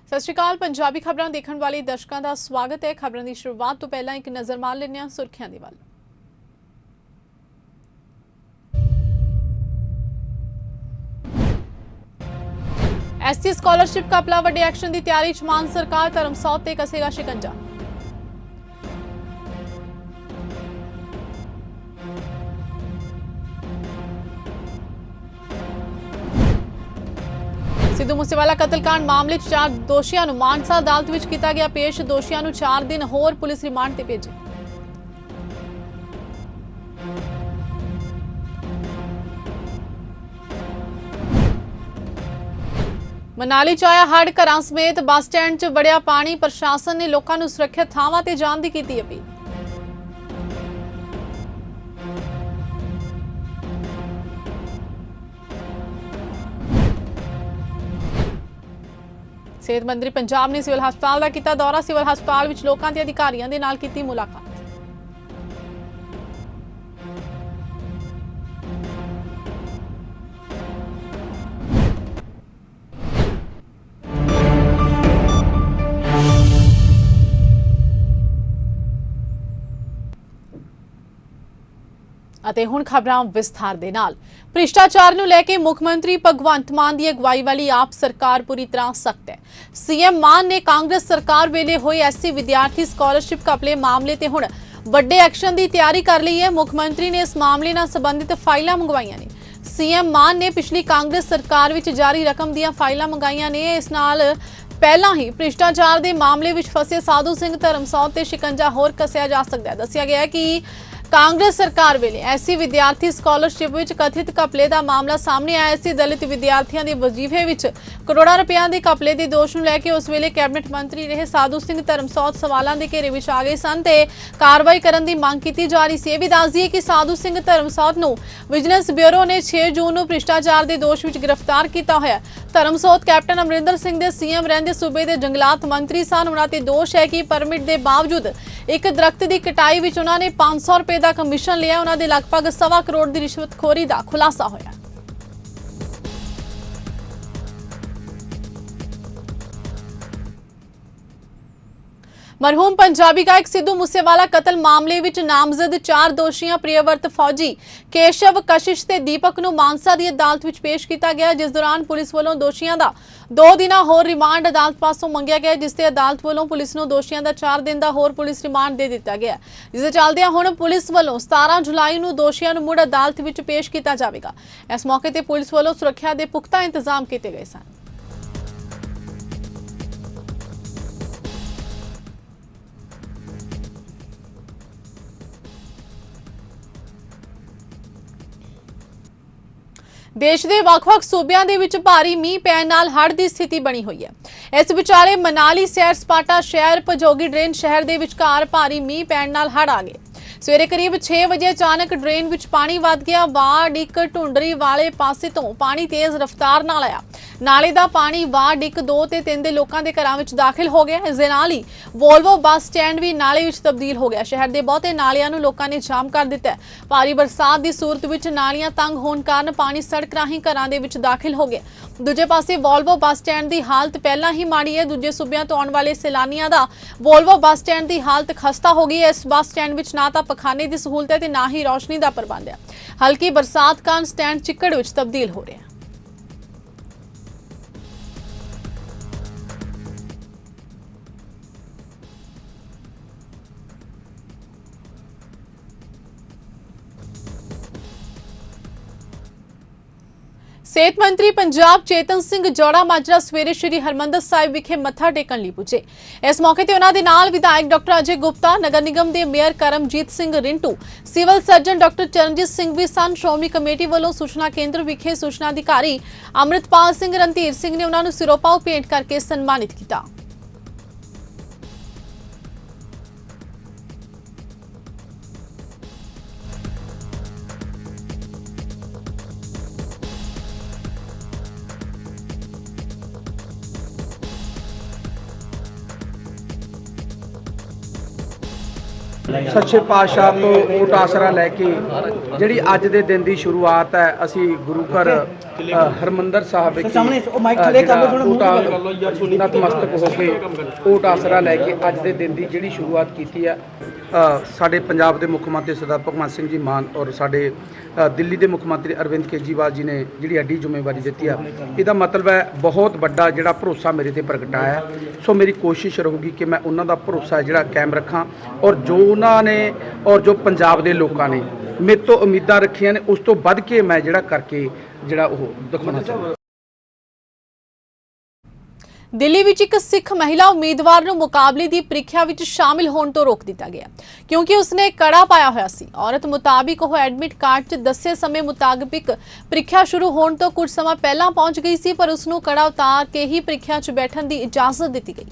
ਸਤਿ ਸ਼੍ਰੀ ਅਕਾਲ। ਪੰਜਾਬੀ ਖਬਰਾਂ ਦੇਖਣ ਵਾਲੇ ਦਰਸ਼ਕਾਂ ਦਾ ਸਵਾਗਤ ਹੈ। ਖਬਰਾਂ ਦੀ ਸ਼ੁਰੂਆਤ ਤੋਂ ਪਹਿਲਾਂ ਇੱਕ ਨਜ਼ਰ ਮਾਰ ਲੈਂਦੇ ਹਾਂ ਸੁਰਖੀਆਂ ਦੇ ਵੱਲ। ਐਸਸੀ ਸਕਾਲਰਸ਼ਿਪ ਘਪਲਾ ਵੱਡੇ ਐਕਸ਼ਨ ਦੀ ਤਿਆਰੀ 'ਚ ਮਾਨ ਸਰਕਾਰ ਧਰਮਸੌਤ ਤੇ ਕਸੇਗਾ ਸ਼ਿਕੰਜਾ। सिद्धू मूसेवाला कतलकांड मामले 4 दोषियों को मानसा अदालत में किया गया पेश। दोषियों को 4 दिन होर पुलिस रिमांड से भेजे। मनाली च आया हड़, घरां समेत बस स्टैंड च वड़िया पानी। प्रशासन ने लोगों को सुरक्षित थावां ते जाण दी कीती अपील। सेहत मंत्री पंजाब ने सिविल हस्पताल का किया दौरा। सिविल हस्पताल विच लोकां ते अधिकारियों के नाल कीती मुलाकात। ਅਤੇ ਹੁਣ ਖਬਰਾਂ ਵਿਸਥਾਰ ਦੇ ਨਾਲ। ਭ੍ਰਿਸ਼ਟਾਚਾਰ ਨੂੰ ਲੈ ਕੇ ਮੁੱਖ ਮੰਤਰੀ ਭਗਵੰਤ ਮਾਨ ਦੀ ਅਗਵਾਈ ਵਾਲੀ ਆਪ ਸਰਕਾਰ ਪੂਰੀ ਤਰ੍ਹਾਂ ਸਖਤ ਹੈ। ਸੀਐਮ ਮਾਨ ਨੇ ਕਾਂਗਰਸ ਸਰਕਾਰ ਵੇਲੇ ਹੋਏ ਐਸਸੀ ਵਿਦਿਆਰਥੀ ਸਕਾਲਰਸ਼ਿਪ ਘਪਲੇ ਮਾਮਲੇ ਤੇ ਹੁਣ ਵੱਡੇ ਐਕਸ਼ਨ ਦੀ ਤਿਆਰੀ ਕਰ ਲਈ ਹੈ। ਮੁੱਖ ਮੰਤਰੀ ਨੇ ਇਸ ਮਾਮਲੇ ਨਾਲ ਸੰਬੰਧਿਤ ਫਾਈਲਾਂ ਮੰਗਵਾਈਆਂ ਨੇ। ਸੀਐਮ ਮਾਨ ਨੇ ਪਿਛਲੀ ਕਾਂਗਰਸ ਸਰਕਾਰ ਵਿੱਚ ਜਾਰੀ ਰਕਮ ਦੀਆਂ ਫਾਈਲਾਂ ਮੰਗਾਈਆਂ ਨੇ। ਇਸ ਨਾਲ ਪਹਿਲਾਂ ਹੀ ਭ੍ਰਿਸ਼ਟਾਚਾਰ ਦੇ ਮਾਮਲੇ ਵਿੱਚ ਫਸੇ ਸਾਧੂ ਸਿੰਘ ਧਰਮਸੌਤ ਤੇ ਸ਼ਿਕੰਜਾ ਹੋਰ ਕੱਸਿਆ ਜਾ ਸਕਦਾ ਹੈ। ਦੱਸਿਆ ਗਿਆ ਹੈ ਕਿ ਕਾਂਗਰਸ ਸਰਕਾਰ ਵੇਲੇ ਐਸਸੀ ਵਿਦਿਆਰਥੀ ਸਕਾਲਰਸ਼ਿਪ ਵਿੱਚ ਕਥਿਤ ਘਪਲੇ ਦਾ ਮਾਮਲਾ ਸਾਹਮਣੇ ਆਇਆ ਸੀ। ਦਲਿਤ ਵਿਦਿਆਰਥੀਆਂ ਦੇ ਵਜ਼ੀਫੇ ਵਿੱਚ ਕਰੋੜਾਂ ਰੁਪਈਆਂ ਦੇ ਘਪਲੇ ਦੇ ਦੋਸ਼ ਨੂੰ ਲੈ ਕੇ ਉਸ ਵੇਲੇ ਕੈਬਨਿਟ ਮੰਤਰੀ ਰਹੇ ਸਾਧੂ ਸਿੰਘ ਧਰਮਸੌਤ ਸਵਾਲਾਂ ਦੇ ਘੇਰੇ ਵਿੱਚ ਆ ਗਏ ਸਨ ਤੇ ਕਾਰਵਾਈ ਕਰਨ ਦੀ ਮੰਗ ਕੀਤੀ ਜਾ ਰਹੀ ਸੀ। ਇਹ ਵੀ ਦੱਸ ਦਈਏ ਕਿ ਸਾਧੂ ਸਿੰਘ ਧਰਮਸੌਤ ਨੂੰ ਵਿਜੀਲੈਂਸ ਬਿਊਰੋ ਨੇ 6 ਜੂਨ ਨੂੰ ਭ੍ਰਿਸ਼ਟਾਚਾਰ ਦੇ ਦੋਸ਼ ਵਿੱਚ ਗ੍ਰਿਫਤਾਰ ਕੀਤਾ ਹੋਇਆ। ਧਰਮਸੌਤ ਕੈਪਟਨ ਅਮਰਿੰਦਰ ਸਿੰਘ ਦੇ ਸੀਐਮ ਰਹਿੰਦੇ ਸੂਬੇ ਦੇ ਜੰਗਲਾਤ ਮੰਤਰੀ ਸਨ। ਉਹਨਾਂ ਤੇ ਦੋਸ਼ ਹੈ ਕਿ ਪਰਮਿਟ ਦੇ ਬਾਵਜੂਦ ਇੱਕ ਦਰਖਤ ਦੀ ਕਟਾਈ ਵਿੱਚ ਉਹਨਾਂ ਨੇ 500 ਰੁਪਏ ਦਾ ਕਮਿਸ਼ਨ ਲਿਆ। ਉਹਨਾਂ ਦੇ ਲਗਭਗ 1.25 ਕਰੋੜ ਦੀ ਰਿਸ਼ਵਤਖੋਰੀ ਦਾ ਖੁਲਾਸਾ ਹੋਇਆ। मरहूम पंजाबी गायक सिद्धू मूसेवाला कतल मामले विच नामजद 4 दोषियों प्रियव्रत फौजी केशव, कशिश ते दीपक नूं मानसा दी अदालत विच पेश किया गया, जिस दौरान पुलिस वालों दोषियों का 2 दिना होर रिमांड अदालत पासों मंगया गया, जिसते अदालत वालों पुलिस नूं दोषियों का 4 दिन का होर पुलिस रिमांड दे दिता गया। जिस चलदे हुण पुलिस वालों 17 जुलाई नूं दोषियों नूं मुड़ अदालत विच पेश किया जाएगा। इस मौके ते पुलिस वालों सुरक्षा के पुख्ता इंतजाम किए गए सन। देश के ਵੱਖ-ਵੱਖ सूबियां ਦੇ ਵਿੱਚ ਭਾਰੀ ਮੀਂਹ ਪੈਣ ਨਾਲ ਹੜ੍ਹ ਦੀ ਸਥਿਤੀ ਬਣੀ ਹੋਈ ਹੈ। ਇਸ ਵਿਚਾਲੇ ਮਨਾਲੀ ਸੈਰ ਸਪਾਟਾ ਸ਼ਹਿਰ ਭਜੋਗੀ ਡਰੇਨ ਸ਼ਹਿਰ ਦੇ ਵਿਚਕਾਰ ਭਾਰੀ ਮੀਂਹ ਪੈਣ ਨਾਲ ਹੜ੍ਹ ਆ ਗਏ। ਸਵੇਰੇ ਕਰੀਬ 6 ਵਜੇ ਅਚਾਨਕ ਡਰੇਨ ਵਿੱਚ ਪਾਣੀ ਵੱਧ ਗਿਆ। ਵਾਰਡ ਇੱਕ ਢੁੰਡਰੀ ਵਾਲੇ ਪਾਸੇ ਤੋਂ ਪਾਣੀ ਤੇਜ਼ ਰਫ਼ਤਾਰ ਨਾਲ ਆਇਆ। ਨਾਲੇ ਦਾ ਪਾਣੀ ਵਾਰਡ 1, 2 ਤੇ 3 ਦੇ ਲੋਕਾਂ ਦੇ ਘਰਾਂ ਵਿੱਚ ਦਾਖਲ ਹੋ ਗਿਆ। ਇਸ ਦੇ ਨਾਲ ਹੀ ਵੋਲਵੋ ਬੱਸ ਸਟੈਂਡ ਵੀ ਨਾਲੇ ਵਿੱਚ ਤਬਦੀਲ ਹੋ ਗਿਆ। ਸ਼ਹਿਰ ਦੇ ਬਹੁਤੇ ਨਾਲਿਆਂ ਨੂੰ ਲੋਕਾਂ ਨੇ ਜਾਮ ਕਰ ਦਿੱਤਾ ਹੈ। ਭਾਰੀ ਬਰਸਾਤ ਦੀ ਸੂਰਤ ਵਿੱਚ ਨਾਲੀਆਂ ਤੰਗ ਹੋਣ ਕਾਰਨ ਪਾਣੀ ਸੜਕ ਰਾਹੀਂ ਘਰਾਂ ਦੇ ਵਿੱਚ ਦਾਖਲ ਹੋ ਗਿਆ। ਦੂਜੇ ਪਾਸੇ ਵੋਲਵੋ ਬੱਸ ਸਟੈਂਡ ਦੀ ਹਾਲਤ ਪਹਿਲਾਂ ਹੀ ਮਾੜੀ ਹੈ। ਦੂਜੇ ਸੂਬਿਆਂ ਤੋਂ ਆਉਣ ਵਾਲੇ ਸੈਲਾਨੀਆਂ ਦਾ ਵੋਲਵੋ ਬੱਸ ਸਟੈਂਡ ਦੀ ਹਾਲਤ ਖਸਤਾ ਹੋ ਗਈ ਹੈ। ਇਸ ਬੱਸ ਸਟੈਂਡ ਵਿੱਚ ਨਾ ਤਾਂ ਪਖਾਨੇ ਦੀ सहूलत है ना ही रोशनी का प्रबंध है। हल्की बरसात कारण स्टैंड चिक्कड़ विच तब्दील हो रहा है। सेहत मंत्री पंजाब चेतन सिंह जौड़ा माजरा सवेरे श्री हरमंदर साहिब विखे मत्था टेकन लई पुजे। इस मौके ते उन्हां दे नाल विधायक डॉक्टर अजय गुप्ता, नगर निगम के mayor Karamjit Singh Rintu, civil surgeon doctor Charanjit Singh भी सन। श्रोमणी कमेटी वालों सूचना केंद्र विखे सूचना अधिकारी अमृतपाल सिंह रणधीर सिंह ने उन्हां नूं सिरोपाओ भेंट करके सन्मानित किया। ਸੱਚੇ ਪਾਤਸ਼ਾਹ ਤੋਂ ਓਟ ਆਸਰਾ ਲੈ ਕੇ ਜਿਹੜੀ ਅੱਜ ਦੇ ਦਿਨ ਦੀ ਸ਼ੁਰੂਆਤ ਹੈ, ਅਸੀਂ ਗੁਰੂ ਘਰ ਹਰਮੰਦਰ ਸਾਹਿਬ ਵਿਖੇ ਨਤਮਸਤਕ ਹੋ ਕੇ ਓਟ ਆਸਰਾ ਲੈ ਕੇ ਅੱਜ ਦੇ ਦਿਨ ਦੀ ਜਿਹੜੀ ਸ਼ੁਰੂਆਤ ਕੀਤੀ ਹੈ। ਸਾਡੇ ਪੰਜਾਬ ਦੇ ਮੁੱਖ ਮੰਤਰੀ ਸਰਦਾਰ ਭਗਵੰਤ ਸਿੰਘ ਜੀ ਮਾਨ ਔਰ ਸਾਡੇ ਦਿੱਲੀ ਦੇ ਮੁੱਖ ਮੰਤਰੀ ਅਰਵਿੰਦ ਕੇਜਰੀਵਾਲ ਜੀ ਨੇ ਜਿਹੜੀ ਐਡੀ ਜ਼ਿੰਮੇਵਾਰੀ ਦਿੱਤੀ ਆ, ਇਹਦਾ ਮਤਲਬ ਹੈ ਬਹੁਤ ਵੱਡਾ ਜਿਹੜਾ ਭਰੋਸਾ ਮੇਰੇ ਤੇ ਪ੍ਰਗਟਾਇਆ ਹੈ। ਸੋ ਮੇਰੀ ਕੋਸ਼ਿਸ਼ ਰਹੂਗੀ ਕਿ ਮੈਂ ਉਹਨਾਂ ਦਾ ਭਰੋਸਾ ਜਿਹੜਾ ਕਾਇਮ ਰੱਖਾਂ ਔਰ ਜੋ ਉਹਨਾਂ ਨੇ ਔਰ ਜੋ ਪੰਜਾਬ ਦੇ ਲੋਕਾਂ ਨੇ ਮੇਰੇ ਤੋਂ ਉਮੀਦਾਂ ਰੱਖੀਆਂ ਨੇ ਉਸ ਤੋਂ ਵੱਧ ਕੇ ਮੈਂ ਜਿਹੜਾ ਕਰਕੇ ਜਿਹੜਾ ਉਹ ਦਿਖਾਉਣਾ ਚਾਹੁੰਦਾ। ਦਿੱਲੀ ਵਿੱਚ ਇੱਕ ਸਿੱਖ ਮਹਿਲਾ ਉਮੀਦਵਾਰ ਨੂੰ ਮੁਕਾਬਲੇ ਦੀ ਪ੍ਰੀਖਿਆ ਵਿੱਚ ਸ਼ਾਮਿਲ ਹੋਣ ਤੋਂ ਰੋਕ ਦਿੱਤਾ ਗਿਆ ਕਿਉਂਕਿ ਉਸਨੇ ਕੜਾ ਪਾਇਆ ਹੋਇਆ ਸੀ। ਔਰਤ ਮੁਤਾਬਿਕ ਉਹ ਐਡਮਿਟ ਕਾਰਡ 'ਚ ਦੱਸੇ ਸਮੇਂ ਮੁਤਾਬਿਕ ਪ੍ਰੀਖਿਆ ਸ਼ੁਰੂ ਹੋਣ ਤੋਂ ਕੁਝ ਸਮਾਂ ਪਹਿਲਾਂ ਪਹੁੰਚ ਗਈ ਸੀ, ਪਰ ਉਸ ਨੂੰ ਕੜਾ ਉਤਾਰ ਕੇ ਹੀ ਪ੍ਰੀਖਿਆ 'ਚ ਬੈਠਣ ਦੀ ਇਜਾਜ਼ਤ ਦਿੱਤੀ ਗਈ।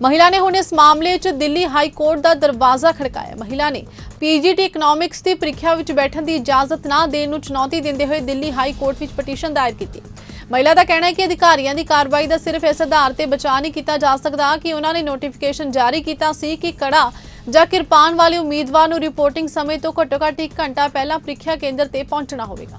ਮਹਿਲਾ ਨੇ ਹੁਣ ਇਸ ਮਾਮਲੇ 'ਚ ਦਿੱਲੀ ਹਾਈ ਕੋਰਟ ਦਾ ਦਰਵਾਜ਼ਾ ਖੜਕਾਇਆ। ਮਹਿਲਾ ਨੇ ਪੀਜੀਟੀ ਇਕਨੋਮਿਕਸ ਦੀ ਪ੍ਰੀਖਿਆ ਵਿੱਚ ਬੈਠਣ ਦੀ ਇਜਾਜ਼ਤ ਨਾ ਦੇਣ ਨੂੰ ਚੁਣੌਤੀ ਦਿੰਦੇ ਹੋਏ ਦਿੱਲੀ ਹਾਈ ਕੋਰਟ ਵਿੱਚ ਪਟੀਸ਼ਨ ਦਾਇਰ ਕੀਤੀ। ਮਹਿਲਾ ਦਾ ਕਹਿਣਾ ਹੈ ਕਿ ਅਧਿਕਾਰੀਆਂ ਦੀ ਕਾਰਵਾਈ ਦਾ ਸਿਰਫ ਇਸ ਆਧਾਰ ਤੇ ਬਚਾਅ ਨਹੀਂ ਕੀਤਾ ਜਾ ਸਕਦਾ ਕਿ ਉਹਨਾਂ ਨੇ ਨੋਟੀਫਿਕੇਸ਼ਨ ਜਾਰੀ ਕੀਤਾ ਸੀ ਕਿ ਕੜਾ ਜਾਂ ਕਿਰਪਾਨ ਵਾਲੇ ਉਮੀਦਵਾਰ ਨੂੰ ਰਿਪੋਰਟਿੰਗ ਸਮੇਂ ਤੋਂ ਘੱਟੋ-ਘੱਟ 1 ਘੰਟਾ ਪਹਿਲਾਂ ਪ੍ਰੀਖਿਆ ਕੇਂਦਰ ਤੇ ਪਹੁੰਚਣਾ ਹੋਵੇਗਾ।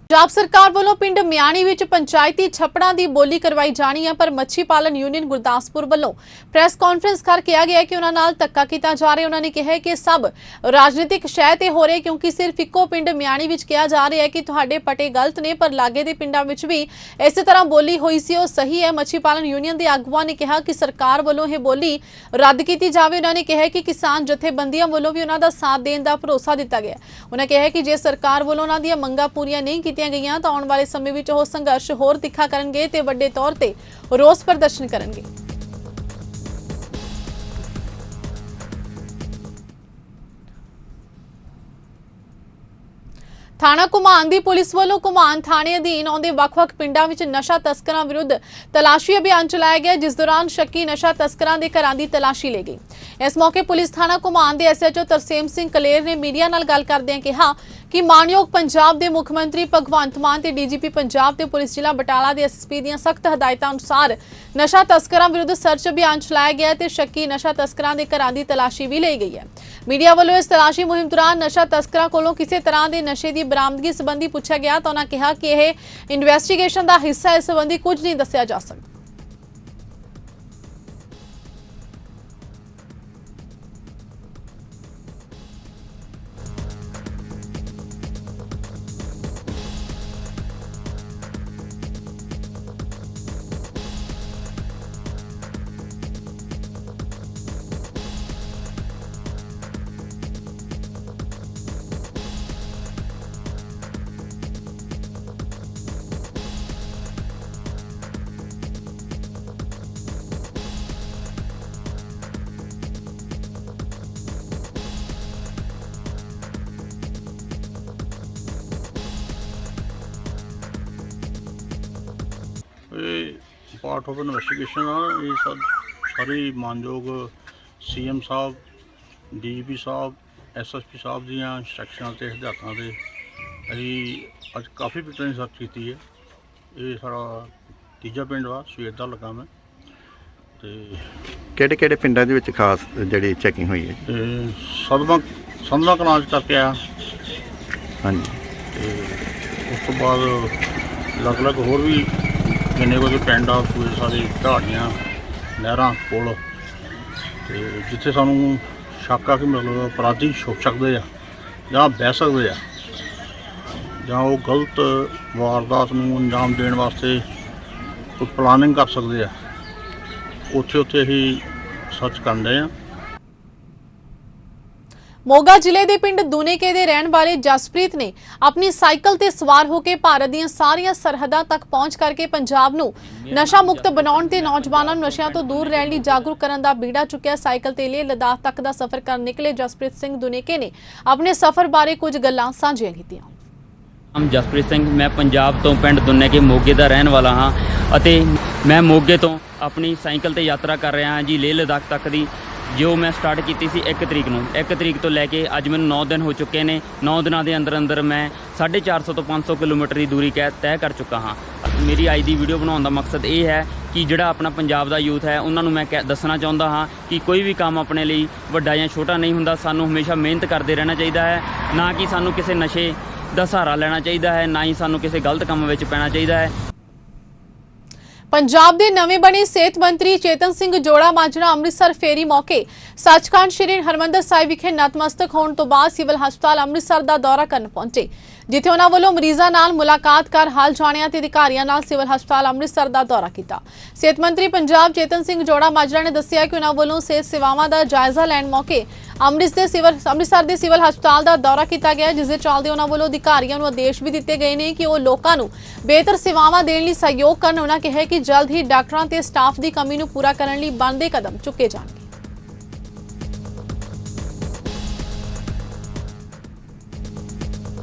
ਪੰਜਾਬ ਸਰਕਾਰ ਵੱਲੋਂ ਪਿੰਡ ਮਿਆਣੀ ਵਿੱਚ ਪੰਚਾਇਤੀ ਛੱਪੜਾਂ ਦੀ ਬੋਲੀ ਕਰਵਾਈ ਜਾਣੀ ਹੈ, ਪਰ ਮੱਛੀ ਪਾਲਣ ਯੂਨੀਅਨ ਗੁਰਦਾਸਪੁਰ ਵੱਲੋਂ ਪ੍ਰੈਸ ਕਾਨਫਰੰਸ ਕਰ ਕਿਹਾ ਗਿਆ ਹੈ ਕਿ ਉਹਨਾਂ ਨਾਲ ਧੱਕਾ ਕੀਤਾ ਜਾ ਰਿਹਾ। ਉਹਨਾਂ ਨੇ ਕਿਹਾ ਕਿ ਸਭ ਰਾਜਨੀਤਿਕ ਸ਼ੈ ਤੇ ਹੋ ਰਿਹਾ ਕਿਉਂਕਿ ਸਿਰਫ ਇੱਕੋ ਪਿੰਡ ਮਿਆਣੀ ਵਿੱਚ ਕਿਹਾ ਜਾ ਰਿਹਾ ਹੈ ਕਿ ਤੁਹਾਡੇ ਪਟੇ ਗਲਤ ਨੇ, ਪਰ ਲਾਗੇ ਦੇ ਪਿੰਡਾਂ ਵਿੱਚ ਵੀ ਇਸੇ ਤਰ੍ਹਾਂ ਬੋਲੀ ਹੋਈ ਸੀ, ਉਹ ਸਹੀ ਹੈ। ਮੱਛੀ ਪਾਲਣ ਯੂਨੀਅਨ ਦੇ ਆਗੂਆਂ ਨੇ ਕਿਹਾ ਕਿ ਸਰਕਾਰ ਵੱਲੋਂ ਇਹ ਬੋਲੀ ਰੱਦ ਕੀਤੀ ਜਾਵੇ। ਉਹਨਾਂ ਨੇ ਕਿਹਾ ਕਿ ਕਿਸਾਨ ਜਥੇਬੰਦੀਆਂ ਵੱਲੋਂ ਵੀ ਉਹਨਾਂ ਦਾ ਸਾਥ ਦੇਣ ਦਾ ਭਰੋਸਾ ਦਿੱਤਾ ਗਿਆ। ਉਹਨਾਂ ਕਿਹਾ ਕਿ ਜੇ ਸਰਕਾਰ ਵੱਲੋਂ ਉਹਨਾਂ ਦੀਆਂ ਮੰਗਾਂ ਪੂਰੀਆਂ ਨਹੀਂ ਗਈਆਂ ਤਾਂ ਆਉਣ ਵਾਲੇ ਸਮੇਂ ਵਿੱਚ ਉਹ ਸੰਘਰਸ਼ ਹੋਰ ਤਿੱਖਾ ਕਰਨਗੇ ਤੇ ਵੱਡੇ ਤੌਰ ਤੇ ਰੋਸ ਪ੍ਰਦਰਸ਼ਨ ਕਰਨਗੇ। ਥਾਣਾ ਘੁਮਾਣ ਦੀ ਪੁਲਿਸ ਵੱਲੋਂ ਘੁਮਾਣ ਥਾਣੇ ਅਧੀਨ ਆਉਂਦੇ ਵੱਖ-ਵੱਖ ਪਿੰਡਾਂ ਵਿੱਚ ਨਸ਼ਾ ਤਸਕਰਾਂ ਵਿਰੁੱਧ ਤਲਾਸ਼ੀ ਅਭਿਆਨ ਚਲਾਇਆ ਗਿਆ, ਜਿਸ ਦੌਰਾਨ ਸ਼ੱਕੀ ਨਸ਼ਾ ਤਸਕਰਾਂ ਦੇ ਘਰਾਂ ਦੀ ਤਲਾਸ਼ੀ ਲਈ ਗਈ। ਇਸ ਮੌਕੇ ਪੁਲਿਸ ਥਾਣਾ ਘੁਮਾਣ ਦੇ ਐਸਐਚਓ ਤਰਸੇਮ ਸਿੰਘ ਕਲੇਰ ਨੇ ਮੀਡੀਆ ਨਾਲ ਗੱਲ ਕਰਦਿਆਂ ਕਿਹਾ ਕਿ ਮਾਨਯੋਗ ਪੰਜਾਬ ਦੇ ਮੁੱਖ ਮੰਤਰੀ ਭਗਵੰਤ ਮਾਨ ਤੇ ਡੀਜੀਪੀ ਪੰਜਾਬ ਤੇ ਪੁਲਿਸ ਜ਼ਿਲ੍ਹਾ ਬਟਾਲਾ ਦੇ ਐਸਐਸਪੀ ਦੀਆਂ ਸਖਤ ਹਦਾਇਤਾਂ ਅਨੁਸਾਰ ਨਸ਼ਾ ਤਸਕਰਾਂ ਵਿਰੁੱਧ ਸਰਚ ਅਭਿਆਨ ਚਲਾਇਆ ਗਿਆ ਤੇ ਸ਼ੱਕੀ ਨਸ਼ਾ ਤਸਕਰਾਂ ਦੇ ਘਰਾਂ ਦੀ ਤਲਾਸ਼ੀ ਵੀ ਲਈ ਗਈ ਹੈ। ਮੀਡੀਆ ਵੱਲੋਂ ਇਸ ਤਲਾਸ਼ੀ ਮੁਹਿੰਮ ਦੌਰਾਨ ਨਸ਼ਾ ਤਸਕਰਾਂ ਕੋਲੋਂ ਕਿਸੇ ਤਰ੍ਹਾਂ ਦੇ ਨਸ਼ੇ ਦੀ ਬਰਾਮਦਗੀ ਸੰਬੰਧੀ ਪੁੱਛਿਆ ਗਿਆ ਤਾਂ ਉਹਨਾਂ ਕਿਹਾ ਕਿ ਇਹ ਇਨਵੈਸਟੀਗੇਸ਼ਨ ਦਾ ਹਿੱਸਾ ਇਸ ਸੰਬੰਧੀ ਕੁਝ ਨਹੀਂ ਦੱਸਿਆ ਜਾ ਸਕਦਾ। पार्ट ऑफ इन्वेस्टिगेशन आ ये सारी मानयोग CM साहब, DGP साहब, SSP साहब दियाँ इंस्ट्रक्शनां ते हदायतां ते असीं अज काफ़ी पिंडां दी सर्च कीती है। ये सारा तीजा पिंड वा सवेर दा लगा मैं ते ਕਿਹੜੇ ਪਿੰਡਾਂ ਦੇ ਵਿੱਚ ਖਾਸ ਜਿਹੜੀ ਚੈਕਿੰਗ ਹੋਈ ਹੈ? संधवा कलां च करके आया। ਹਾਂਜੀ, ਤੇ ਉਸ ਤੋਂ ਬਾਅਦ ਅਲੱਗ-ਅਲੱਗ ਹੋਰ ਵੀ ਜਿੰਨੇ ਕੋਈ ਪਿੰਡ ਆ ਸੂਏ ਸਾਰੇ ਢਾਣੀਆਂ ਨਹਿਰਾਂ ਪੁਲ ਤੇ ਜਿੱਥੇ ਸਾਨੂੰ ਸ਼ੱਕ ਆ ਕਿ ਮਤਲਬ ਅਪਰਾਧੀ ਛੁਪ ਸਕਦੇ ਆ ਜਾਂ ਬਹਿ ਸਕਦੇ ਆ ਜਾਂ ਉਹ ਗਲਤ ਵਾਰਦਾਤ ਨੂੰ ਅੰਜਾਮ ਦੇਣ ਵਾਸਤੇ ਕੋਈ ਪਲਾਨਿੰਗ ਕਰ ਸਕਦੇ ਆ, ਉੱਥੇ ਹੀ ਸਰਚ ਕਰਨ ਰਹੇ ਆ। ਮੋਗਾ ਜ਼ਿਲ੍ਹੇ ਦੇ ਪਿੰਡ ਦੁਨੇਕੇ ਦੇ ਰਹਿਣ ਵਾਲੇ ਜਸਪ੍ਰੀਤ ਨੇ ਆਪਣੀ ਸਾਈਕਲ ਤੇ ਸਵਾਰ ਹੋ ਕੇ ਭਾਰਤ ਦੀਆਂ ਸਾਰੀਆਂ ਸਰਹੱਦਾਂ ਤੱਕ ਪਹੁੰਚ ਕਰਕੇ ਪੰਜਾਬ ਨੂੰ ਨਸ਼ਾ ਮੁਕਤ ਬਣਾਉਣ ਤੇ ਨੌਜਵਾਨਾਂ ਨੂੰ ਨਸ਼ਿਆਂ ਤੋਂ ਦੂਰ ਰਹਿਣ ਲਈ ਜਾਗਰੂਕ ਕਰਨ ਦਾ ਬੀੜਾ ਚੁੱਕਿਆ। ਸਾਈਕਲ ਤੇ ਲੇਹ ਲਦਾਖ ਤੱਕ ਦਾ ਸਫ਼ਰ ਕਰਨ ਨਿਕਲੇ ਜਸਪ੍ਰੀਤ ਸਿੰਘ ਦੁਨੇਕੇ ਨੇ ਆਪਣੇ ਸਫ਼ਰ ਬਾਰੇ ਕੁਝ ਗੱਲਾਂ ਸਾਂਝੀਆਂ ਕੀਤੀਆਂ। ਜਸਪ੍ਰੀਤ ਸਿੰਘ, ਮੈਂ ਪੰਜਾਬ ਤੋਂ ਪਿੰਡ ਦੁਨੇਕੇ ਮੋਗੇ ਦਾ ਰਹਿਣ ਵਾਲਾ ਹਾਂ ਅਤੇ ਮੈਂ ਮੋਗੇ ਤੋਂ ਆਪਣੀ ਸਾਈਕਲ ਤੇ ਯਾਤਰਾ ਕਰ ਰਿਹਾ ਹਾਂ ਜੀ ਲੇਹ ਲਦਾਖ ਤੱਕ ਦੀ। ਜੋ ਮੈਂ ਸਟਾਰਟ ਕੀਤੀ ਸੀ 1 ਤਰੀਕ ਨੂੰ, 1 ਤਰੀਕ ਤੋਂ ਲੈ ਕੇ ਅੱਜ ਮੈਨੂੰ 9 ਦਿਨ ਹੋ ਚੁੱਕੇ ਨੇ। 9 ਦਿਨਾਂ ਦੇ ਅੰਦਰ ਅੰਦਰ ਮੈਂ 450 ਤੋਂ 500 ਕਿਲੋਮੀਟਰ ਦੀ ਦੂਰੀ ਤੈਅ ਕਰ ਚੁੱਕਾ ਹਾਂ। ਮੇਰੀ ਅੱਜ ਦੀ ਵੀਡੀਓ ਬਣਾਉਣ ਦਾ ਮਕਸਦ ਇਹ ਹੈ ਕਿ ਜਿਹੜਾ ਆਪਣਾ ਪੰਜਾਬ ਦਾ ਯੂਥ ਹੈ ਉਹਨਾਂ ਨੂੰ ਮੈਂ ਦੱਸਣਾ ਚਾਹੁੰਦਾ ਹਾਂ ਕਿ ਕੋਈ ਵੀ ਕੰਮ ਆਪਣੇ ਲਈ ਵੱਡਾ ਜਾਂ ਛੋਟਾ ਨਹੀਂ ਹੁੰਦਾ। ਸਾਨੂੰ ਹਮੇਸ਼ਾ ਮਿਹਨਤ ਕਰਦੇ ਰਹਿਣਾ ਚਾਹੀਦਾ ਹੈ, ਨਾ ਕਿ ਸਾਨੂੰ ਕਿਸੇ ਨਸ਼ੇ ਦਾ ਸਹਾਰਾ ਲੈਣਾ ਚਾਹੀਦਾ ਹੈ, ਨਾ ਹੀ ਸਾਨੂੰ ਕਿਸੇ ਗਲਤ ਕੰਮ ਵਿੱਚ ਪੈਣਾ ਚਾਹੀਦਾ ਹੈ। ਪੰਜਾਬ ਦੇ ਨਵੇਂ ਬਣੇ ਸਿਹਤ ਮੰਤਰੀ ਚੇਤਨ ਸਿੰਘ ਜੋੜਾ ਮਾਜਰਾ ਅੰਮ੍ਰਿਤਸਰ ਫੇਰੀ ਮੌਕੇ ਸੱਚਖੰਡ ਸ਼੍ਰੀ ਹਰਿਮੰਦਰ ਸਾਹਿਬ ਵਿਖੇ ਨਤਮਸਤਕ ਹੋਣ ਤੋਂ ਬਾਅਦ ਸਿਵਲ ਹਸਪਤਾਲ ਅੰਮ੍ਰਿਤਸਰ ਦਾ ਦੌਰਾ ਕਰਨ ਪਹੁੰਚੇ, ਜਿੱਥੇ ਉਹਨਾਂ ਵੱਲੋਂ ਮਰੀਜ਼ਾਂ ਨਾਲ ਮੁਲਾਕਾਤ ਕਰ ਹਾਲ ਜਾਣਿਆ ਤੇ ਅਧਿਕਾਰੀਆਂ ਨਾਲ ਸਿਵਲ ਹਸਪਤਾਲ ਅੰਮ੍ਰਿਤਸਰ ਦਾ ਦੌਰਾ ਕੀਤਾ। ਸਿਹਤ ਮੰਤਰੀ ਪੰਜਾਬ ਚੇਤਨ ਸਿੰਘ ਜੋੜਾ ਮਾਜਰਾ ਨੇ ਦੱਸਿਆ ਕਿ ਉਹਨਾਂ ਵੱਲੋਂ ਸਿਹਤ ਸੇਵਾਵਾਂ ਦਾ ਜਾਇਜ਼ਾ ਲੈਣ ਮੌਕੇ ਅੰਮ੍ਰਿਤਸਰ ਦੇ ਸਿਵਲ ਹਸਪਤਾਲ ਦਾ ਦੌਰਾ ਕੀਤਾ ਗਿਆ, ਜਿਸ ਦੇ ਚੱਲਦੇ ਉਹਨਾਂ ਵੱਲੋਂ ਅਧਿਕਾਰੀਆਂ ਨੂੰ ਆਦੇਸ਼ ਵੀ ਦਿੱਤੇ ਗਏ ਨੇ ਕਿ ਉਹ ਲੋਕਾਂ ਨੂੰ ਬਿਹਤਰ ਸੇਵਾਵਾਂ ਦੇਣ ਲਈ ਸਹਿਯੋਗ ਕਰਨ। ਉਹਨਾਂ ਕਿਹਾ ਕਿ ਜਲਦ ਹੀ ਡਾਕਟਰਾਂ ਤੇ ਸਟਾਫ ਦੀ ਕਮੀ ਨੂੰ ਪੂਰਾ ਕਰਨ ਲਈ ਬਣਦੇ ਕਦਮ ਚੁੱਕੇ ਜਾਣਗੇ।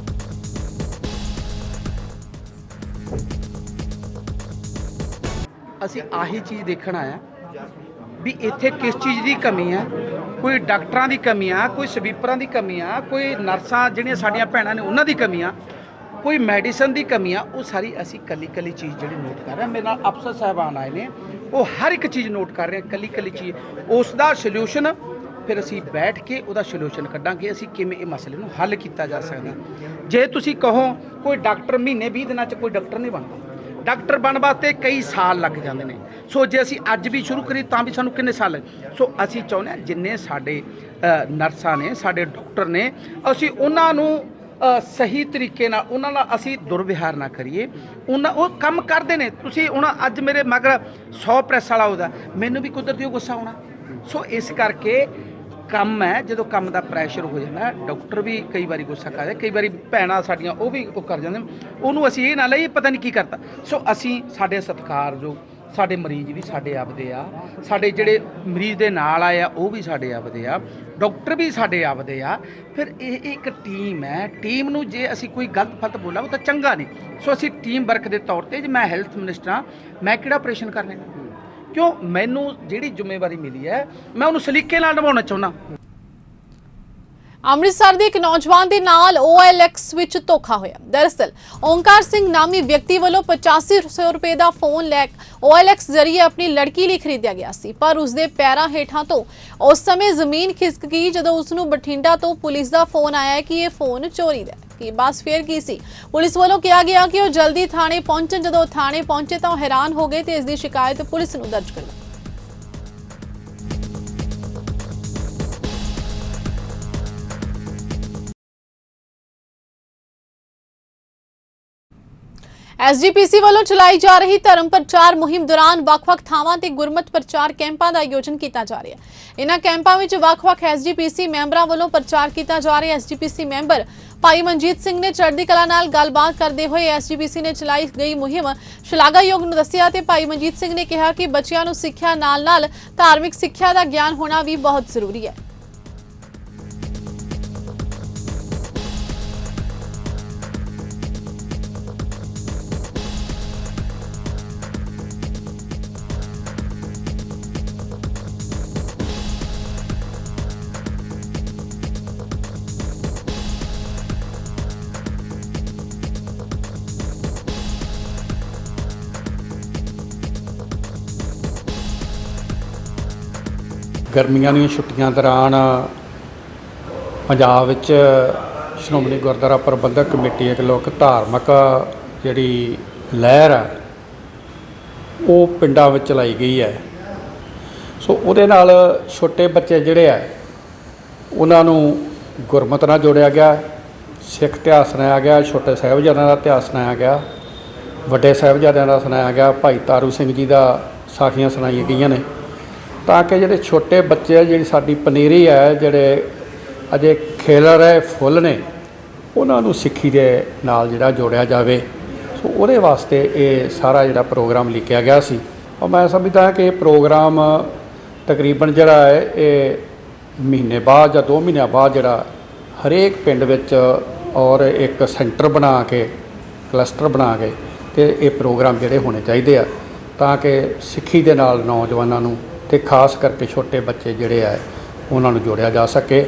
ਅਸੀਂ ਆਹੀ ਚੀਜ਼ ਦੇਖਣ ਆਇਆ ਵੀ ਇੱਥੇ ਕਿਸ ਚੀਜ਼ ਦੀ ਕਮੀ ਹੈ। ਕੋਈ ਡਾਕਟਰਾਂ ਦੀ ਕਮੀ ਆ, ਕੋਈ ਸਵੀਪਰਾਂ ਦੀ ਕਮੀ ਆ, ਕੋਈ ਨਰਸਾਂ ਜਿਹੜੀਆਂ ਸਾਡੀਆਂ ਭੈਣਾਂ ਨੇ ਉਹਨਾਂ ਦੀ ਕਮੀ ਆ, ਕੋਈ ਮੈਡੀਸਨ ਦੀ ਕਮੀ ਆ। ਉਹ ਸਾਰੀ ਅਸੀਂ ਕੱਲੀ ਚੀਜ਼ ਜਿਹੜੀ ਨੋਟ ਕਰ ਰਹੇ ਹਾਂ। ਮੇਰੇ ਨਾਲ ਅਫਸਰ ਸਾਹਿਬਾਨ ਆਏ ਨੇ, ਉਹ ਹਰ ਇੱਕ ਚੀਜ਼ ਨੋਟ ਕਰ ਰਹੇ ਆ, ਕੱਲੀ ਚੀਜ਼। ਉਸ ਦਾ ਸੋਲੂਸ਼ਨ ਫਿਰ ਅਸੀਂ ਬੈਠ ਕੇ ਉਹਦਾ ਸੋਲੂਸ਼ਨ ਕੱਢਾਂਗੇ, ਅਸੀਂ ਕਿਵੇਂ ਇਹ ਮਸਲੇ ਨੂੰ ਹੱਲ ਕੀਤਾ ਜਾ ਸਕਦਾ। ਜੇ ਤੁਸੀਂ ਕਹੋ ਕੋਈ ਡਾਕਟਰ ਮਹੀਨੇ 20 ਦਿਨਾਂ 'ਚ ਕੋਈ ਡਾਕਟਰ ਨਹੀਂ ਬਣਦਾ, ਡਾਕਟਰ ਬਣਨ ਵਾਸਤੇ ਕਈ ਸਾਲ ਲੱਗ ਜਾਂਦੇ ਨੇ। ਸੋ ਜੇ ਅਸੀਂ ਅੱਜ ਵੀ ਸ਼ੁਰੂ ਕਰੀਏ ਤਾਂ ਵੀ ਸਾਨੂੰ ਕਿੰਨੇ ਸਾਲ ਲੱਗੇ। ਸੋ ਅਸੀਂ ਚਾਹੁੰਦੇ ਹਾਂ ਜਿੰਨੇ ਸਾਡੇ ਨਰਸਾਂ ਨੇ, ਸਾਡੇ ਡਾਕਟਰ ਨੇ, ਅਸੀਂ ਉਹਨਾਂ ਨੂੰ ਸਹੀ ਤਰੀਕੇ ਨਾਲ ਉਹਨਾਂ ਨਾਲ ਅਸੀਂ ਦੁਰਵਿਹਾਰ ਨਾ ਕਰੀਏ। ਉਹ ਕੰਮ ਕਰਦੇ ਨੇ। ਤੁਸੀਂ ਹੁਣ ਅੱਜ ਮੇਰੇ ਮਗਰ 100 ਪ੍ਰੈਸ ਵਾਲਾ ਉਹਦਾ, ਮੈਨੂੰ ਵੀ ਕੁਦਰਤੀ ਉਹ ਗੁੱਸਾ ਆਉਣਾ। ਸੋ ਇਸ ਕਰਕੇ ਕੰਮ ਹੈ, ਜਦੋਂ ਕੰਮ ਦਾ ਪ੍ਰੈਸ਼ਰ ਹੋ ਜਾਂਦਾ ਡਾਕਟਰ ਵੀ ਕਈ ਵਾਰੀ ਗੁੱਸਾ ਕਰਦੇ, ਕਈ ਵਾਰੀ ਭੈਣਾਂ ਸਾਡੀਆਂ ਉਹ ਵੀ ਉਹ ਕਰ ਜਾਂਦੇ, ਉਹਨੂੰ ਅਸੀਂ ਇਹ ਨਾ ਲਈ ਪਤਾ ਨਹੀਂ ਕੀ ਕਰਤਾ। ਸੋ ਅਸੀਂ ਸਾਡੇ ਸਤਿਕਾਰਯੋਗ ਸਾਡੇ ਮਰੀਜ਼ ਵੀ ਸਾਡੇ ਆਪਦੇ ਆ, ਸਾਡੇ ਜਿਹੜੇ ਮਰੀਜ਼ ਦੇ ਨਾਲ ਆਏ ਆ ਉਹ ਵੀ ਸਾਡੇ ਆਪਦੇ ਆ, ਡਾਕਟਰ ਵੀ ਸਾਡੇ ਆਪਦੇ ਆ। ਫਿਰ ਇਹ ਇੱਕ ਟੀਮ ਹੈ। ਟੀਮ ਨੂੰ ਜੇ ਅਸੀਂ ਕੋਈ ਗਲਤ ਫਲਤ ਬੋਲਾਂ ਉਹ ਤਾਂ ਚੰਗਾ ਨਹੀਂ। ਸੋ ਅਸੀਂ ਟੀਮ ਵਰਕ ਦੇ ਤੌਰ ਤੇ, ਜੇ ਮੈਂ ਹੈਲਥ ਮਿਨਿਸਟਰ ਹਾਂ, ਮੈਂ ਕਿਹੜਾ ਆਪਰੇਸ਼ਨ ਕਰਨੇ, ਕਿਉਂ ਮੈਨੂੰ ਜਿਹੜੀ ਜ਼ਿੰਮੇਵਾਰੀ ਮਿਲੀ ਹੈ ਮੈਂ ਉਹਨੂੰ ਸਲੀਕੇ ਨਾਲ ਨਿਭਾਉਣਾ ਚਾਹੁੰਦਾ। ਅੰਮ੍ਰਿਤਸਰ ਦੇ ਇੱਕ ਨੌਜਵਾਨ ਦੇ ਨਾਲ OLX ਵਿੱਚ ਧੋਖਾ ਹੋਇਆ। ਦਰਅਸਲ ਓਂਕਾਰ ਸਿੰਘ ਨਾਮੀ ਵਿਅਕਤੀ ਵੱਲੋਂ 8500 ਰੁਪਏ ਦਾ ਫੋਨ ਲੈ OLX ਜ਼ਰੀਏ ਆਪਣੀ ਲੜਕੀ ਲਈ ਖਰੀਦਿਆ ਗਿਆ ਸੀ, ਪਰ ਉਸ ਦੇ ਪੈਰਾਂ ਹੇਠਾਂ ਤੋਂ ਉਸ ਸਮੇਂ ਜ਼ਮੀਨ ਖਿਸਕ ਗਈ ਜਦੋਂ ਉਸ ਨੂੰ ਬਠਿੰਡਾ ਤੋਂ ਪੁਲਿਸ ਦਾ ਫੋਨ ਆਇਆ ਕਿ ਇਹ ਫੋਨ ਚੋਰੀ ਦਾ ਹੈ। ਕਿ ਬਸ ਫਿਰ ਕੀ ਸੀ, ਪੁਲਿਸ ਵੱਲੋਂ ਕਿਹਾ ਗਿਆ ਕਿ ਉਹ ਜਲਦੀ ਥਾਣੇ ਪਹੁੰਚਣ। ਜਦੋਂ ਥਾਣੇ ਪਹੁੰਚੇ ਤਾਂ ਉਹ ਹੈਰਾਨ ਹੋ ਗਏ ਤੇ ਇਸ ਦੀ ਸ਼ਿਕਾਇਤ ਪੁਲਿਸ ਨੂੰ ਦਰਜ ਕਰਵਾਈ। SGPC ਵੱਲੋਂ ਚਲਾਈ ਜਾ ਰਹੀ ਧਰਮ ਪ੍ਰਚਾਰ ਮੁਹਿੰਮ ਦੌਰਾਨ ਵੱਖ-ਵੱਖ ਥਾਵਾਂ ਤੇ ਗੁਰਮਤਿ ਪ੍ਰਚਾਰ ਕੈਂਪਾਂ ਦਾ ਆਯੋਜਨ ਕੀਤਾ ਜਾ ਰਿਹਾ ਹੈ। ਇਨ੍ਹਾਂ ਕੈਂਪਾਂ ਵਿੱਚ ਵੱਖ-ਵੱਖ SGPC ਮੈਂਬਰਾਂ ਵੱਲੋਂ ਪ੍ਰਚਾਰ ਕੀਤਾ ਜਾ ਰਿਹਾ ਹੈ। SGPC ਮੈਂਬਰ ਭਾਈ ਮਨਜੀਤ ਸਿੰਘ ਨੇ ਚੜ੍ਹਦੀ ਕਲਾ ਨਾਲ ਗੱਲਬਾਤ ਕਰਦੇ ਹੋਏ SGPC ਨੇ ਚਲਾਈ ਗਈ ਮੁਹਿੰਮ ਸ਼ਲਾਘਾਯੋਗ ਨੂੰ ਦੱਸਿਆ ਤੇ ਭਾਈ ਮਨਜੀਤ ਸਿੰਘ ਨੇ ਕਿਹਾ ਕਿ ਬੱਚਿਆਂ ਨੂੰ ਸਿੱਖਿਆ ਨਾਲ-ਨਾਲ ਧਾਰਮਿਕ ਸਿੱਖਿਆ ਦਾ ਗਿਆਨ ਹੋਣਾ ਵੀ ਬਹੁਤ ਜ਼ਰੂਰੀ ਹੈ। ਗਰਮੀਆਂ ਦੀਆਂ ਛੁੱਟੀਆਂ ਦੌਰਾਨ ਪੰਜਾਬ ਵਿੱਚ ਸ਼੍ਰੋਮਣੀ ਗੁਰਦੁਆਰਾ ਪ੍ਰਬੰਧਕ ਕਮੇਟੀ ਵੱਲੋਂ ਇੱਕ ਧਾਰਮਿਕ ਜਿਹੜੀ ਲਹਿਰ ਹੈ ਉਹ ਪਿੰਡਾਂ ਵਿੱਚ ਚਲਾਈ ਗਈ ਹੈ। ਸੋ ਉਹਦੇ ਨਾਲ ਛੋਟੇ ਬੱਚੇ ਜਿਹੜੇ ਆ ਉਹਨਾਂ ਨੂੰ ਗੁਰਮਤਿ ਨਾਲ ਜੋੜਿਆ ਗਿਆ, ਸਿੱਖ ਇਤਿਹਾਸ ਸੁਣਾਇਆ ਗਿਆ, ਛੋਟੇ ਸਾਹਿਬਜ਼ਾਦਿਆਂ ਦਾ ਇਤਿਹਾਸ ਸੁਣਾਇਆ ਗਿਆ, ਵੱਡੇ ਸਾਹਿਬਜ਼ਾਦਿਆਂ ਦਾ ਸੁਣਾਇਆ ਗਿਆ, ਭਾਈ ਤਾਰੂ ਸਿੰਘ ਜੀ ਦਾ ਸਾਖੀਆਂ ਸੁਣਾਈਆਂ ਗਈਆਂ ਨੇ, ਤਾਂ ਕਿ ਜਿਹੜੇ ਛੋਟੇ ਬੱਚੇ ਆ, ਜਿਹੜੀ ਸਾਡੀ ਪਨੀਰੀ ਹੈ, ਜਿਹੜੇ ਅਜੇ ਖਿਲ ਰਹੇ ਫੁੱਲ ਨੇ, ਉਹਨਾਂ ਨੂੰ ਸਿੱਖੀ ਦੇ ਨਾਲ ਜਿਹੜਾ ਜੋੜਿਆ ਜਾਵੇ। ਸੋ ਉਹਦੇ ਵਾਸਤੇ ਇਹ ਸਾਰਾ ਜਿਹੜਾ ਪ੍ਰੋਗਰਾਮ ਲਿਖਿਆ ਗਿਆ ਸੀ। ਔਰ ਮੈਂ ਸਮਝਦਾ ਕਿ ਇਹ ਪ੍ਰੋਗਰਾਮ ਤਕਰੀਬਨ ਜਿਹੜਾ ਹੈ ਇਹ ਮਹੀਨੇ ਬਾਅਦ ਜਾਂ 2 ਮਹੀਨਿਆਂ ਬਾਅਦ ਜਿਹੜਾ ਹਰੇਕ ਪਿੰਡ ਵਿੱਚ ਔਰ ਇੱਕ ਸੈਂਟਰ ਬਣਾ ਕੇ, ਕਲਸਟਰ ਬਣਾ ਕੇ ਤੇ ਇਹ ਪ੍ਰੋਗਰਾਮ ਜਿਹੜੇ ਹੋਣੇ ਚਾਹੀਦੇ ਆ, ਤਾਂ ਕਿ ਸਿੱਖੀ ਦੇ ਨਾਲ ਨੌਜਵਾਨਾਂ ਨੂੰ ਤੇ ਖਾਸ ਕਰਕੇ ਛੋਟੇ ਬੱਚੇ ਜਿਹੜੇ ਆ ਉਹਨਾਂ ਨੂੰ ਜੋੜਿਆ ਜਾ ਸਕੇ।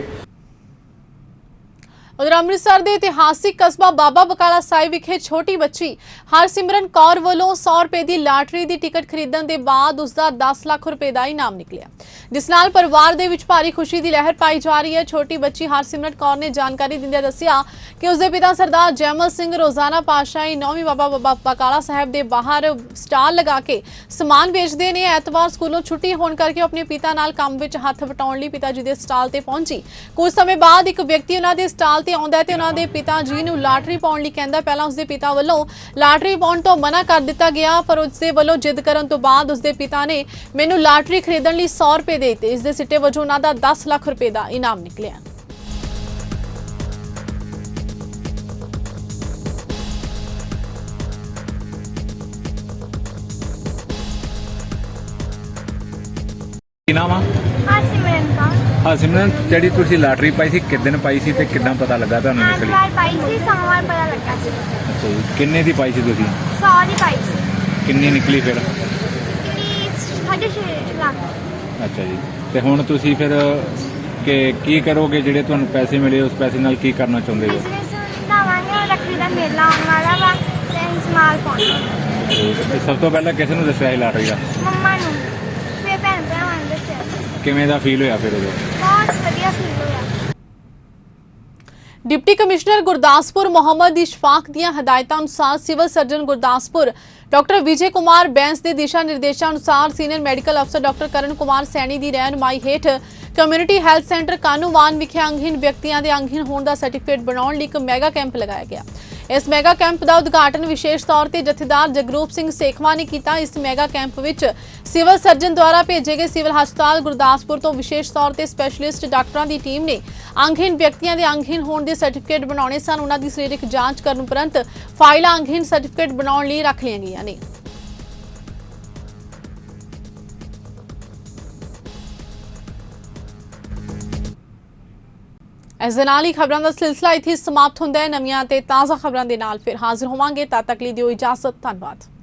उधर अमृतसर के इतिहासिक कस्बा बाबा बकाला साहिब विखे छोटी बच्ची हरसिमरन कौर वालों 100 रुपए की लाटरी की टिकट खरीदण के बाद उसका 10 लाख रुपए का इनाम निकलिया, जिस नाल परिवार दे विच भारी खुशी की लहर पाई जा रही है। छोटी बच्ची हरसिमरन कौर ने जानकारी दिंदे दस्सिया कि उसके पिता सरदार जैमल सिंह रोजाना पातशाही 9वीं बाबा बकाला साहिब के बाहर स्टाल लगा के समान बेचते ने। ऐतवार स्कूलों छुट्टी होने करके अपने पिता नाल काम विच हथ वटाउण लई पिता जी के स्टाल ते पहुंची। कुछ समय बाद एक व्यक्ति उन्हां दे स्टाल आउंदा ते उन्हां दे पिता जी नूं लाटरी पाउण लई कहंदा। पहलां उसदे पिता वल्लों लाटरी पाउण तो मना कर दिता गया, पर उसदे वल्लों जिद करन तो बाद उसदे पिता ने मैनूं लाटरी खरीदण लई 100 रुपए दे दित्ते। इस दे सिੱਟੇ वजों उन्हां दा 10 लाख रुपए का इनाम निकलिया। ਕੀ ਨਾਮ ਆ? ਹਰਸਿਮਰਨ ਕੌਰ। ਹਾਂ ਸਿਮਰਨ, ਜਿਹੜੀ ਤੁਸੀਂ ਲਾਟਰੀ ਪਾਈ ਸੀ ਕਿਸ ਦਿਨ ਪਾਈ ਸੀ ਤੇ ਕਿੱਦਾਂ ਪਤਾ ਲੱਗਾ ਤੁਹਾਨੂੰ ਨਿਕਲੀ? ਐਤਵਾਰ ਪਾਈ ਸੀ, ਸੋਮਵਾਰ ਪਤਾ ਲੱਗਾ ਸੀ। ਅੱਛਾ ਜੀ, ਕਿੰਨੇ ਦੀ ਪਾਈ ਸੀ ਤੁਸੀਂ? 100 ਦੀ ਪਾਈ ਸੀ। ਕਿੰਨੀ ਨਿਕਲੀ ਫਿਰ? ਕਿੰਨੀ 6.5 ਲੱਖ। ਅੱਛਾ ਜੀ, ਤੇ ਹੁਣ ਤੁਸੀਂ ਫਿਰ ਕੀ ਕਰੋਗੇ? ਜਿਹੜੇ ਤੁਹਾਨੂੰ ਪੈਸੇ ਮਿਲੇ ਉਸ ਪੈਸੇ ਨਾਲ ਕੀ ਕਰਨਾ ਚਾਹੁੰਦੇ ਹੋ? ਬਿਜ਼ਨਸ ਬਣਾਵਾਂਗੇ, ਰੱਖੜੀ ਦਾ ਮੇਲਾ ਆਉਣ ਵਾਲਾ ਵਾ ਤੇ ਸਮਾਲ ਪਾਉਣਾ। ਤੇ ਸਭ ਤੋਂ ਪਹਿਲਾਂ ਕਿਸ ਨੂੰ ਦੱਸਿਆ ਸੀ ਲਾਟਰੀ ਦਾ? ਮੰਮਾ ਨੂੰ, ਫਿਰ ਭੈਣ ਭਰਾਵਾਂ ਨੂੰ ਦੱਸਿਆ। ਕਿਵੇਂ ਦਾ ਫੀਲ ਹੋਇਆ ਫਿਰ ਉਦੋਂ? ਬਹੁਤ ਵਧੀਆ ਫੀਲ ਹੋਇਆ। डिप्टी कमिश्नर गुरदासपुर मोहम्मद इशफाक दियां हदायतां अनुसार civil surgeon Gurdaspur doctor Vijay Kumar Bains के दिशा निर्देशों अनुसार सीनियर मैडिकल अफसर डॉक्टर करण कुमार सैनी की रहनुमाई हेठ कम्यूनिटी हैल्थ सेंटर कानूवान विखे अंगहीन व्यक्तियों के अंगहीन होने का सर्टिफिकेट बनाने लई एक मैगा कैंप लगाया गया। इस मैगा कैंप का उद्घाटन विशेष तौर पर जथेदार जगरूप सिंह सेखवा ने किया। इस मैगा कैंप विच सिविल सर्जन द्वारा भेजे गए सिविल हस्पताल गुरदासपुर तो विशेष तौर पर स्पैशलिस्ट डॉक्टरों की टीम ने अंगहीन व्यक्तियों के अंगहीन होने के सर्टिफिकेट बनाने सन। उन्हों की सरीरक जांच करने उपरंत फाइलां अंगहीन सर्टिफिकेट बनाने लई रख लिया गई ने। इस दे नाल ही खबरां दा सिलसिला इत्थे समाप्त हुंदा है। नवीआं ते ताज़ा खबरां दे नाल फिर हाजिर होवांगे। तद तक लई दिओ इजाजत। धन्नवाद।